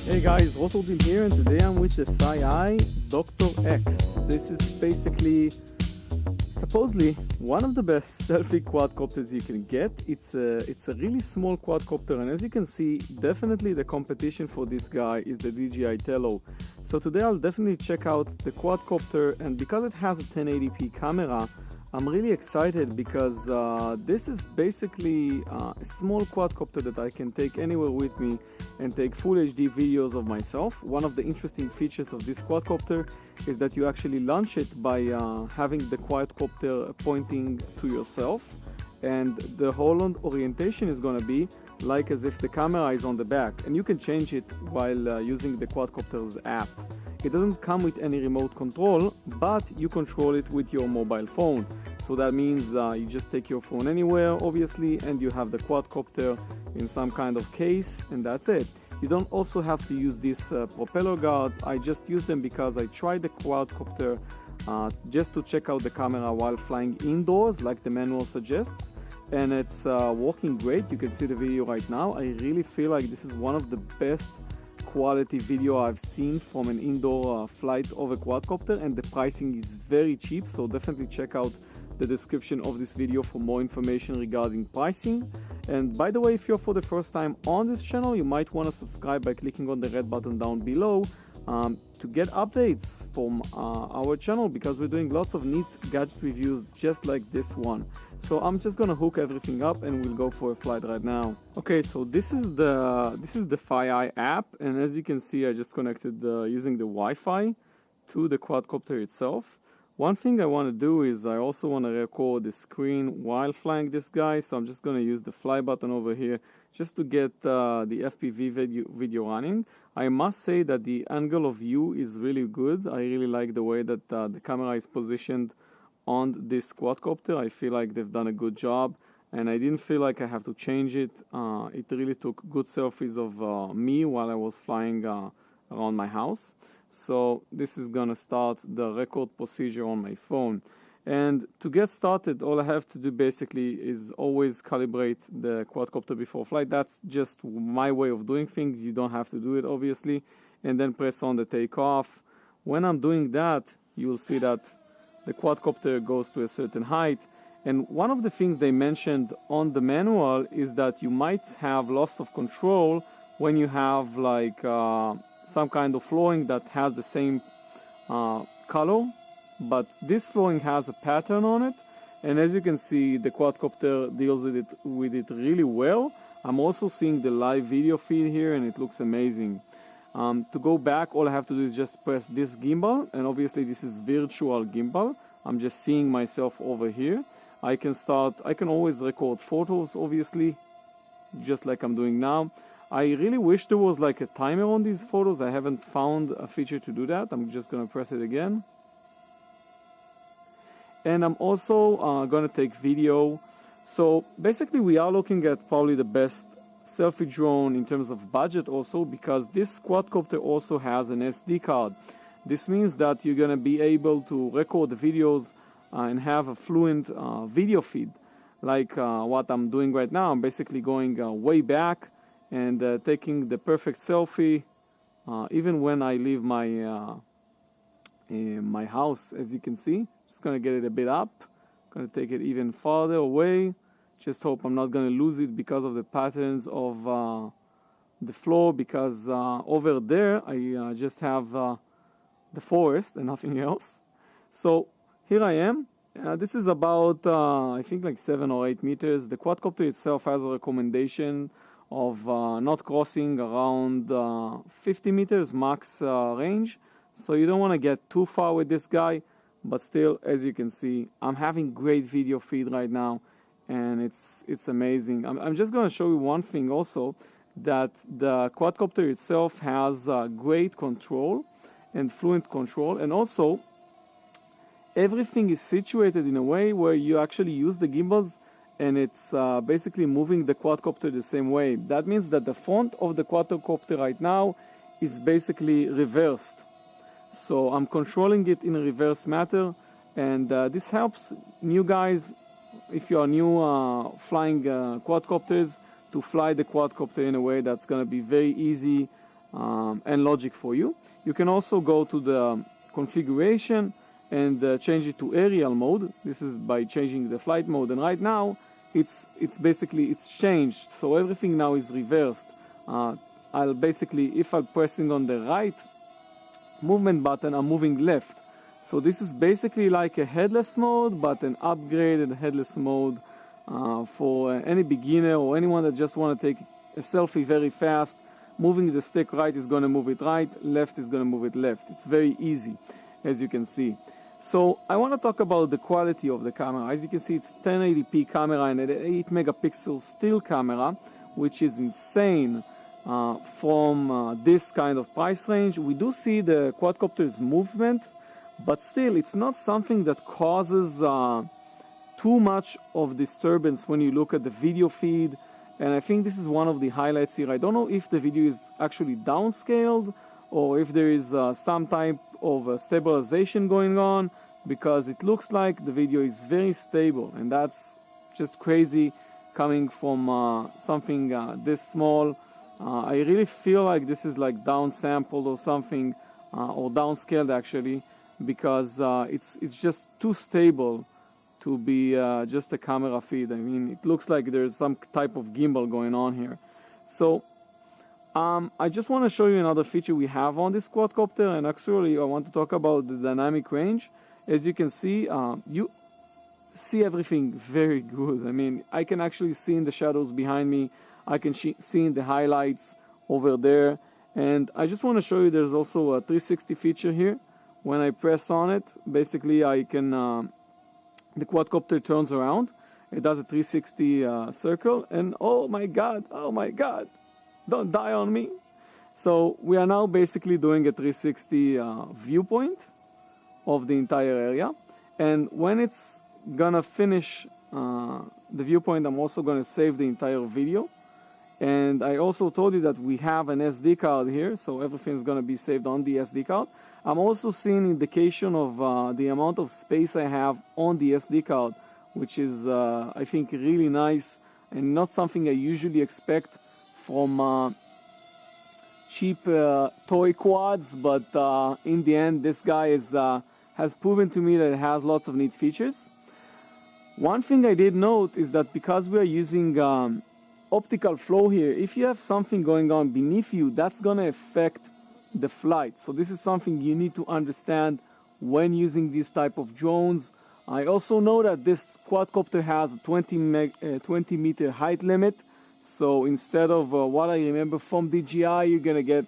Hey guys, Rotterdam here, and today I'm with the ThiEYE Dr.X. This is basically, supposedly, one of the best selfie quadcopters you can get. It's a really small quadcopter, and as you can see, definitely the competition for this guy is the DJI Tello. So today I'll definitely check out the quadcopter, and because it has a 1080p camera, I'm really excited because this is basically a small quadcopter that I can take anywhere with me and take full HD videos of myself. One of the interesting features of this quadcopter is that you actually launch it by having the quadcopter pointing to yourself, and the whole orientation is going to be like as if the camera is on the back, and you can change it while using the quadcopter's app. It doesn't come with any remote control, but you control it with your mobile phone. So that means you just take your phone anywhere, obviously, and you have the quadcopter in some kind of case, and that's it. You don't also have to use these propeller guards. I just use them because I tried the quadcopter just to check out the camera while flying indoors, like the manual suggests, and it's working great. You can see the video right now. I really feel like this is one of the best quality video I've seen from an indoor flight of a quadcopter, and the pricing is very cheap, so definitely check out the description of this video for more information regarding pricing. And by the way, if you're for the first time on this channel, you might want to subscribe by clicking on the red button down below to get updates from our channel, because we're doing lots of neat gadget reviews just like this one. So I'm just gonna hook everything up and we'll go for a flight right now. Okay, so this is the ThiEYE app, and as you can see, I just connected using the Wi-Fi to the quadcopter itself. One thing I want to do is I also want to record the screen while flying this guy, so I'm just going to use the fly button over here just to get the FPV video running. I must say that the angle of view is really good. I really like the way that the camera is positioned on this quadcopter. I feel like they've done a good job, and I didn't feel like I have to change it. It really took good selfies of me while I was flying around my house. So this is gonna start the record procedure on my phone. And to get started, all I have to do basically is always calibrate the quadcopter before flight. That's just my way of doing things. You don't have to do it, obviously. And then press on the takeoff. When I'm doing that, you will see that the quadcopter goes to a certain height. And one of the things they mentioned on the manual is that you might have loss of control when you have like some kind of flooring that has the same color, but this flooring has a pattern on it, and as you can see, the quadcopter deals with it really well. I'm also seeing the live video feed here, and it looks amazing. To go back, all I have to do is just press this gimbal, and obviously this is virtual gimbal. I'm just seeing myself over here. I can always record photos, obviously, just like I'm doing now. I really wish there was like a timer on these photos. I haven't found a feature to do that. I'm just gonna press it again. And I'm also gonna take video. So basically we are looking at probably the best selfie drone in terms of budget also, because this quadcopter also has an SD card. This means that you're gonna be able to record the videos and have a fluent video feed. Like what I'm doing right now. I'm basically going way back and taking the perfect selfie even when I leave my my house. As you can see, just gonna get it a bit up, gonna take it even farther away. Just hope I'm not gonna lose it because of the patterns of the floor, because over there I just have the forest and nothing else. So here I am. This is about I think like 7 or 8 meters. The quadcopter itself has a recommendation of not crossing around 50 meters max range, so you don't want to get too far with this guy, but still, as you can see, I'm having great video feed right now, and it's amazing. I'm just going to show you one thing also, that the quadcopter itself has great control and fluent control, and also everything is situated in a way where you actually use the gimbals, and it's basically moving the quadcopter the same way. That means that the front of the quadcopter right now is basically reversed. So I'm controlling it in a reverse matter, and this helps new guys, if you are new flying quadcopters, to fly the quadcopter in a way that's going to be very easy and logic for you. You can also go to the configuration and change it to aerial mode. This is by changing the flight mode, and right now it's basically changed, so everything now is reversed. I'll basically, if I'm pressing on the right movement button, I'm moving left. So this is basically like a headless mode, but an upgraded headless mode for any beginner or anyone that just want to take a selfie very fast. Moving the stick right is going to move it right, left is going to move it left. It's very easy, as you can see. So I want to talk about the quality of the camera. As you can see, it's 1080p camera and an 8 megapixel still camera, which is insane from this kind of price range. We do see the quadcopter's movement, but still it's not something that causes too much of disturbance when you look at the video feed. And I think this is one of the highlights here. I don't know if the video is actually downscaled or if there is some type of stabilization going on, because it looks like the video is very stable, and that's just crazy coming from something this small. I really feel like this is like downsampled or something, or downscaled actually, because it's just too stable to be just a camera feed. I mean, it looks like there's some type of gimbal going on here. So I just want to show you another feature we have on this quadcopter, and actually I want to talk about the dynamic range. As you can see, you see everything very good. I mean, I can actually see in the shadows behind me, I can see in the highlights over there, and I just want to show you there's also a 360 feature here. When I press on it, basically I can, the quadcopter turns around, it does a 360 circle, and oh my god, don't die on me. So we are now basically doing a 360 viewpoint of the entire area, and when it's gonna finish the viewpoint, I'm also gonna save the entire video. And I also told you that we have an SD card here, so everything's gonna be saved on the SD card. I'm also seeing indication of the amount of space I have on the SD card, which is I think really nice and not something I usually expect from cheap toy quads, but in the end this guy has proven to me that it has lots of neat features. One thing I did note is that because we are using optical flow here, if you have something going on beneath you, that's going to affect the flight. So this is something you need to understand when using these type of drones. I also know that this quadcopter has a 20 meter height limit. So instead of what I remember from DJI, you're going to get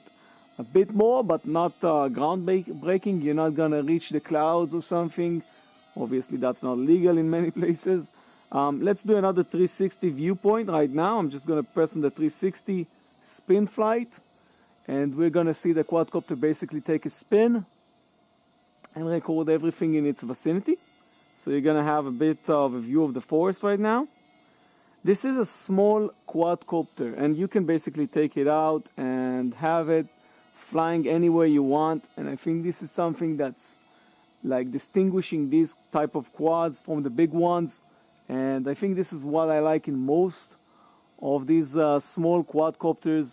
a bit more, but not ground-breaking. You're not going to reach the clouds or something. Obviously, that's not legal in many places. Let's do another 360 viewpoint right now. I'm just going to press on the 360 spin flight, and we're going to see the quadcopter basically take a spin and record everything in its vicinity. So you're going to have a bit of a view of the forest right now. This is a small quadcopter, and you can basically take it out and have it flying anywhere you want. And I think this is something that's like distinguishing these type of quads from the big ones. And I think this is what I like in most of these small quadcopters,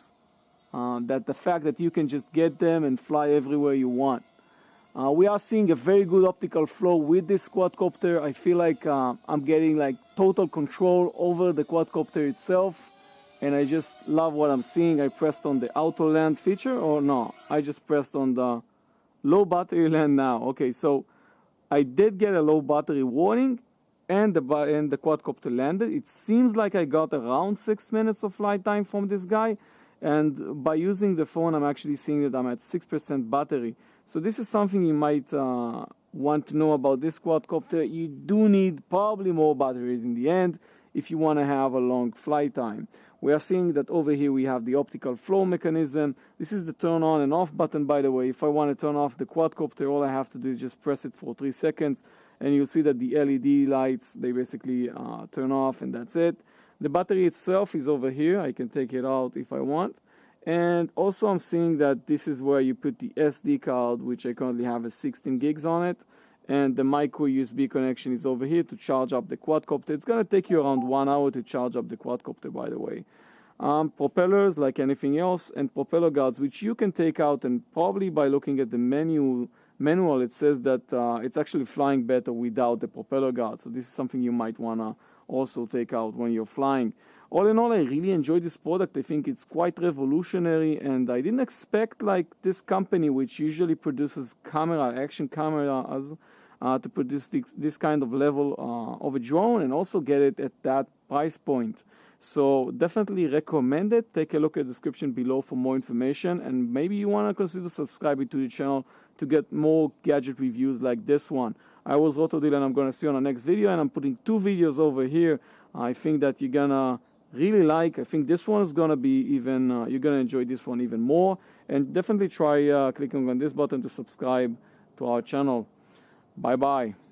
that the fact that you can just get them and fly everywhere you want. We are seeing a very good optical flow with this quadcopter. I feel like I'm getting like total control over the quadcopter itself, and I just love what I'm seeing. I pressed on the auto land feature, or no, I just pressed on the low battery land now. Okay, so I did get a low battery warning, and the quadcopter landed. It seems like I got around 6 minutes of flight time from this guy, and by using the phone I'm actually seeing that I'm at 6% battery. So this is something you might want to know about this quadcopter. You do need probably more batteries in the end if you want to have a long flight time. We are seeing that over here we have the optical flow mechanism. This is the turn on and off button, by the way. If I want to turn off the quadcopter, all I have to do is just press it for 3 seconds, and you'll see that the LED lights, they basically turn off, and that's it. The battery itself is over here. I can take it out if I want. And also I'm seeing that this is where you put the SD card, which I currently have a 16 gigs on it. And the micro USB connection is over here to charge up the quadcopter. It's going to take you around 1 hour to charge up the quadcopter, by the way. propellers like anything else, and propeller guards, which you can take out, and probably by looking at the manual, it says that it's actually flying better without the propeller guard. So this is something you might want to also take out when you're flying. All in all, I really enjoyed this product. I think it's quite revolutionary, and I didn't expect like this company, which usually produces action cameras, to produce this kind of level of a drone, and also get it at that price point. So definitely recommend it. Take a look at the description below for more information, and maybe you want to consider subscribing to the channel to get more gadget reviews like this one. I was Rotodil, and I'm going to see you on the next video, and I'm putting 2 videos over here I think that you're going to really like. I think this one is going to be even, you're going to enjoy this one even more, and definitely try clicking on this button to subscribe to our channel. Bye-bye.